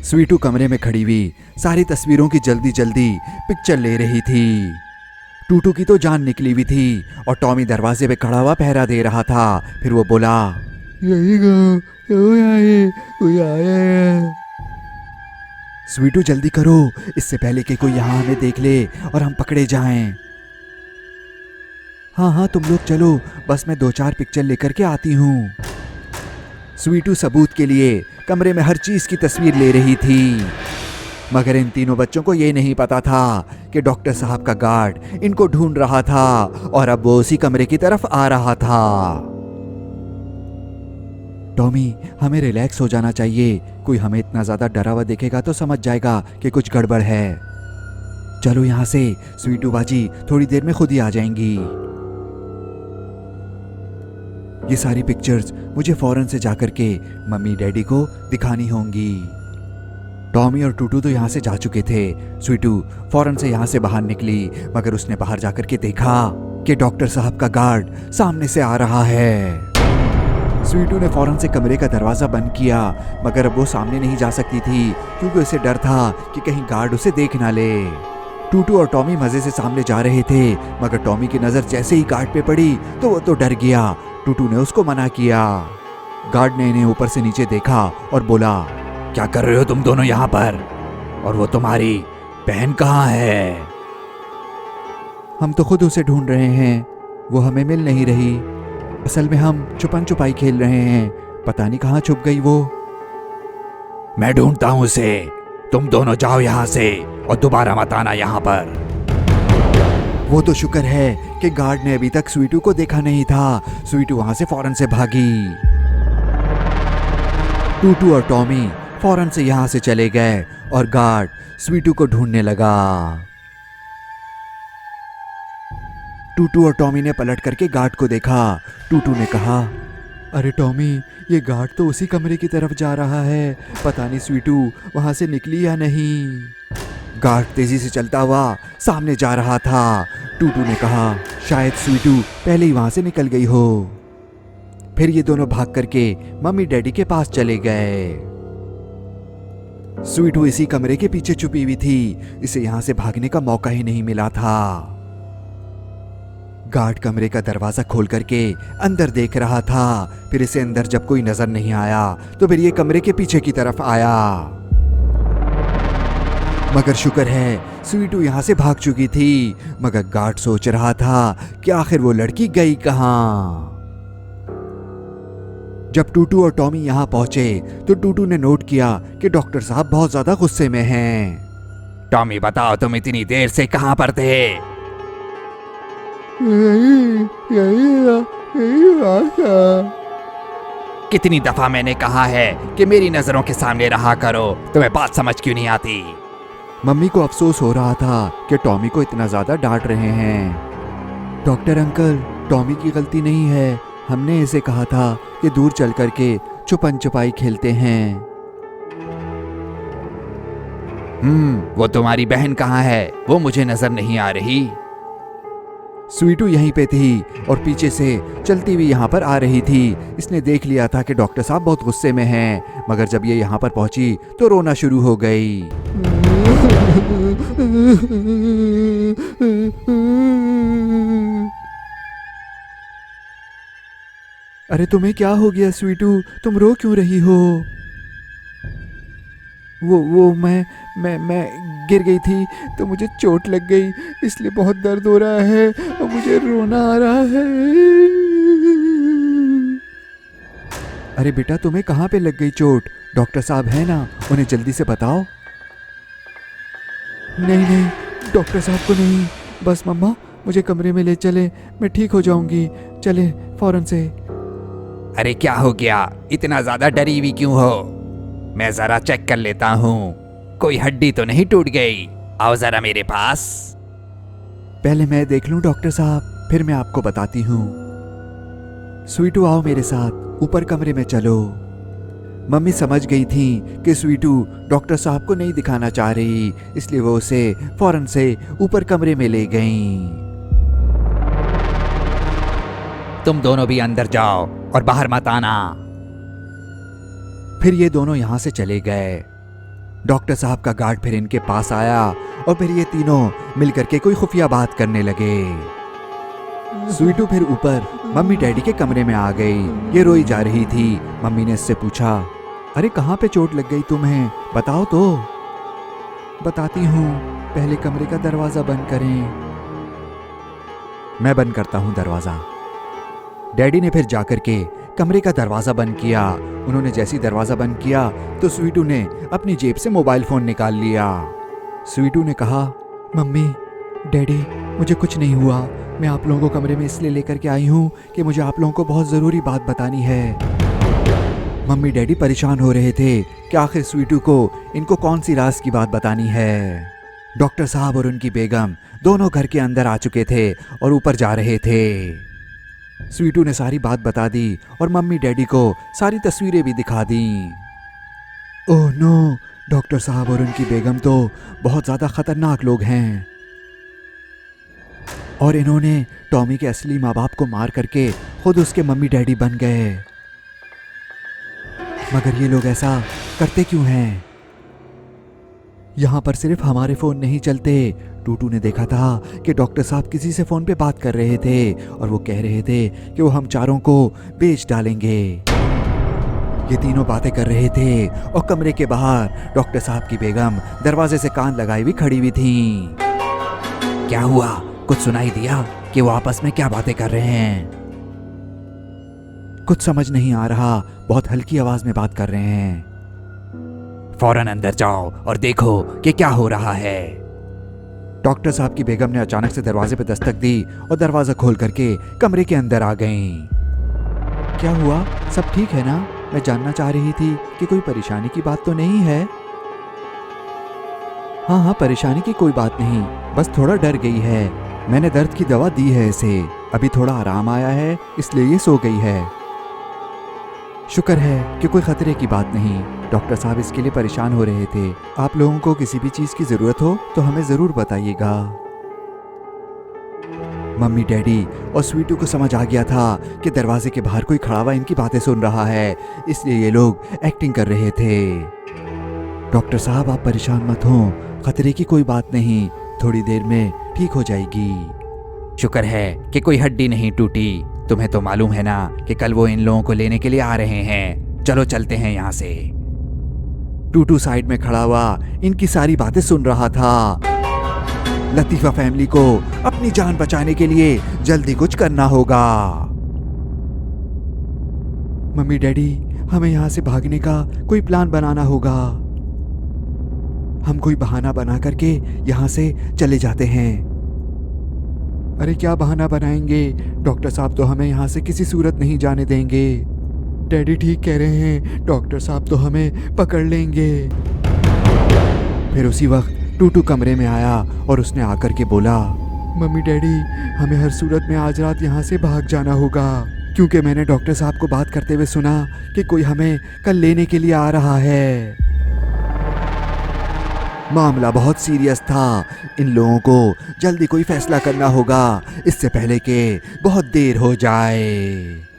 स्वीटू कमरे में खड़ी हुई सारी तस्वीरों की जल्दी जल्दी पिक्चर ले रही थी। टूटू की तो जान निकली हुई थी और टॉमी दरवाजे पे खड़ा हुआ पहरा दे रहा था। फिर वो बोला, यही कोई आए, कोई आया है। स्वीटू जल्दी करो, इससे पहले कि कोई यहाँ हमें देख ले और हम पकड़े जाएं। हाँ हाँ तुम लोग चलो, बस मैं 2-4 पिक्चर लेकर के आती हूँ। स्वीटू सबूत के लिए कमरे में हर चीज की तस्वीर ले रही थी, मगर इन तीनों बच्चों को ये नहीं पता था कि डॉक्टर साहब का गार्ड इनको ढूंढ रहा था और अब वो उसी कमरे की तरफ आ रहा था। टॉमी, हमें रिलैक्स हो जाना चाहिए। कोई हमें इतना ज्यादा डरा हुआ देखेगा तो समझ जाएगा कि कुछ गड़बड़ है। चलो यहां से, स्वीटू बाजी थोड़ी देर में खुद ही आ जाएंगी। ये सारी पिक्चर्स मुझे फौरन से जाकर के मम्मी डैडी को दिखानी होंगी। टॉमी और टूटू तो यहाँ से जा चुके थे। स्वीटू फौरन से यहाँ से बाहर निकली, मगर उसने बाहर जाकर के देखा कि डॉक्टर साहब का गार्ड सामने से आ रहा है। स्वीटू ने फौरन से कमरे का दरवाजा बंद किया, मगर अब वो सामने नहीं जा सकती थी क्योंकि उसे डर था कि कहीं गार्ड उसे देख ना ले। टूटू और टॉमी मजे से सामने जा रहे थे, मगर टॉमी की नजर जैसे ही गार्ड पे पड़ी तो वो तो डर गया। टूटू ने उसको मना किया। गार्ड ने इन्हें ऊपर से नीचे देखा और बोला, क्या कर रहे हो तुम दोनों यहाँ पर? और वो तुम्हारी बहन कहाँ है? हम तो खुद उसे ढूंढ रहे हैं, वो हमें मिल नहीं रही। असल में हम छुपन छुपाई खेल रहे हैं, पता नहीं कहाँ छुप गई वो। मैं ढूंढता हूँ उसे, तुम दोनों जाओ यहाँ से और दोबारा मत आना यहाँ पर। वो तो शुक्र है कि गार्ड ने अभी तक स्वीटू को देखा नहीं था। स्वीटू वहां से फौरन से भागी। टूटू और टॉमी फौरन से यहां से चले गए और गार्ड स्वीटू को ढूंढने लगा। टूटू और टॉमी ने पलट करके गार्ड को देखा। टूटू ने कहा, अरे टॉमी, ये गार्ड तो उसी कमरे की तरफ जा रहा है, पता नहीं स्वीटू वहां से निकली या नहीं। गार्ड तेजी से चलता हुआ सामने जा रहा था। टूटू ने कहा, शायद स्वीटू पहले ही वहां से निकल गई हो। फिर ये दोनों भाग करके मम्मी डैडी के पास चले गए। स्वीटू इसी कमरे के पीछे छुपी हुई थी, इसे यहां से भागने का मौका ही नहीं मिला था। गार्ड कमरे का दरवाजा खोल करके अंदर देख रहा था। फिर इसे अंदर जब कोई नजर नहीं आया तो फिर ये कमरे के पीछे की तरफ आया, मगर शुक्र है स्वीटू यहां से भाग चुकी थी। मगर गार्ड सोच रहा था कि आखिर वो लड़की गई कहां। जब टूटू और टॉमी यहां पहुंचे तो टूटू ने नोट किया कि डॉक्टर साहब बहुत ज्यादा गुस्से में हैं। टॉमी, बताओ तुम इतनी देर से कहां पर थे? यही बात था। कितनी दफा मैंने कहा है कि मेरी नजरों के सामने रहा करो, तुम्हें बात समझ क्यों नहीं आती? मम्मी को अफसोस हो रहा था कि टॉमी को इतना ज्यादा डांट रहे हैं। डॉक्टर अंकल, टॉमी की गलती नहीं है, हमने इसे कहा था कि दूर चल करके छुपन छुपाई खेलते हैं। वो तुम्हारी बहन कहाँ है? वो मुझे नजर नहीं आ रही। स्वीटू यहीं पे थी और पीछे से चलती हुई यहाँ पर आ रही थी। इसने देख लिया था कि डॉक्टर साहब बहुत गुस्से में हैं, मगर जब ये यहाँ पर पहुंची तो रोना शुरू हो गई। अरे तुम्हें क्या हो गया स्वीटू, तुम रो क्यों रही हो? वो मैं गिर गई थी तो मुझे चोट लग गई, इसलिए बहुत दर्द हो रहा है और मुझे रोना आ रहा है। अरे बेटा, तुम्हें कहाँ पे लग गई चोट? डॉक्टर साहब है ना, उन्हें जल्दी से बताओ। नहीं, डॉक्टर साहब को नहीं, बस मम्मा मुझे कमरे में ले चले, मैं ठीक हो जाऊंगी, चले फौरन से। अरे क्या हो गया, इतना ज्यादा डरी हुई क्यों हो? मैं जरा चेक कर लेता हूँ, कोई हड्डी तो नहीं टूट गई? आओ जरा मेरे पास। पहले मैं देख लूं डॉक्टर साहब, फिर मैं आपको बताती हूँ। स्वीटू आओ मेरे साथ, ऊपर कमरे में चलो। मम्मी समझ गई थी कि स्वीटू डॉक्टर साहब को नहीं दिखाना चाह रही, इसलिए वो उसे फौरन से ऊपर कमरे में ले गईं। तुम दोनों भी अंदर जाओ और बाहर मत आना। फिर ये दोनों यहां से चले गए। डॉक्टर साहब का गार्ड फिर इनके पास आया और फिर ये तीनों मिलकर के कोई खुफिया बात करने लगे। स्वीटू फिर ऊपर मम्मी डैडी के कमरे में आ गई। ये रोई जा रही थी। मम्मी ने इससे पूछा, अरे कहाँ पे चोट लग गई तुम्हें, बताओ तो। बताती हूँ, पहले कमरे का दरवाजा बंद करें। मैं बंद करता हूँ दरवाजा। डैडी ने फिर जाकर के कमरे का दरवाजा बंद किया। उन्होंने जैसी दरवाजा बंद किया तो स्वीटू ने अपनी जेब से मोबाइल फोन निकाल लिया। स्वीटू ने कहा, मम्मी डैडी मुझे कुछ नहीं हुआ, मैं आप लोगों को कमरे में इसलिए लेकर के आई हूँ कि मुझे आप लोगों को बहुत ज़रूरी बात बतानी है। मम्मी डैडी परेशान हो रहे थे कि आखिर स्वीटू को इनको कौन सी राज की बात बतानी है। डॉक्टर साहब और उनकी बेगम दोनों घर के अंदर आ चुके थे और ऊपर जा रहे थे। स्वीटू ने सारी बात बता दी और मम्मी डैडी को सारी तस्वीरें भी दिखा दी। ओह नो, डॉक्टर साहब और उनकी बेगम तो बहुत ज़्यादा खतरनाक लोग हैं और इन्होंने टॉमी के असली माँ बाप को मार करके खुद उसके मम्मी डैडी बन गए। मगर ये लोग ऐसा करते क्यों हैं? यहाँ पर सिर्फ हमारे फ़ोन नहीं चलते। टूटू ने देखा था कि डॉक्टर साहब किसी से फ़ोन पे बात कर रहे थे और वो कह रहे थे कि वो हम चारों को बेच डालेंगे। ये तीनों बातें कर रहे थे और कमरे के बाहर डॉक्टर साहब की बेगम दरवाजे से कान लगाई हुई खड़ी हुई थी। क्या हुआ, कुछ सुनाई दिया कि वो आपस में क्या बातें कर रहे हैं? कुछ समझ नहीं आ रहा, बहुत हल्की आवाज में बात कर रहे हैं। फौरन अंदर जाओ और देखो कि क्या हो रहा है। डॉक्टर साहब की बेगम ने अचानक से दरवाजे पर दस्तक दी और दरवाजा खोल करके कमरे के अंदर आ गईं। क्या हुआ, सब ठीक है ना? मैं जानना चाह रही थी कि कोई परेशानी की बात तो नहीं है। हाँ हाँ, परेशानी की कोई बात नहीं, बस थोड़ा डर गई है। मैंने दर्द की दवा दी है इसे, अभी थोड़ा आराम आया है इसलिए ये सो गई है। शुक्र है कि कोई खतरे की बात नहीं। डॉक्टर साहब इसके लिए परेशान हो रहे थे। आप लोगों को किसी भी चीज की जरूरत हो तो हमें जरूर बताइएगा। मम्मी डैडी और स्वीटू को समझ आ गया था कि दरवाजे के बाहर कोई खड़ा हुआ इनकी बातें सुन रहा है, इसलिए ये लोग एक्टिंग कर रहे थे। डॉक्टर साहब आप परेशान मत हो, खतरे की कोई बात नहीं, थोड़ी देर में ठीक हो जाएगी। शुक्र है कि कोई हड्डी नहीं टूटी। तुम्हें तो मालूम है ना कि कल वो इन लोगों को लेने के लिए आ रहे हैं। चलो चलते हैं यहाँ से। टूटू साइड में खड़ा हुआ इनकी सारी बातें सुन रहा था। लतीफा फैमिली को अपनी जान बचाने के लिए जल्दी कुछ करना होगा। मम्मी डैडी हमें यहाँ से भागने का कोई प्लान बनाना होगा। हम कोई बहाना बना करके यहाँ से चले जाते हैं। अरे क्या बहाना बनाएंगे? डॉक्टर साहब तो हमें यहाँ से किसी सूरत नहीं जाने देंगे। डैडी ठीक कह रहे हैं, डॉक्टर साहब तो हमें पकड़ लेंगे। फिर उसी वक्त टूटू कमरे में आया और उसने आकर के बोला, मम्मी डैडी हमें हर सूरत में आज रात यहाँ से भाग जाना होगा, क्योंकि मैंने डॉक्टर साहब को बात करते हुए सुना कि कोई हमें कल लेने के लिए आ रहा है। मामला बहुत सीरियस था। इन लोगों को जल्दी कोई फैसला करना होगा, इससे पहले कि बहुत देर हो जाए।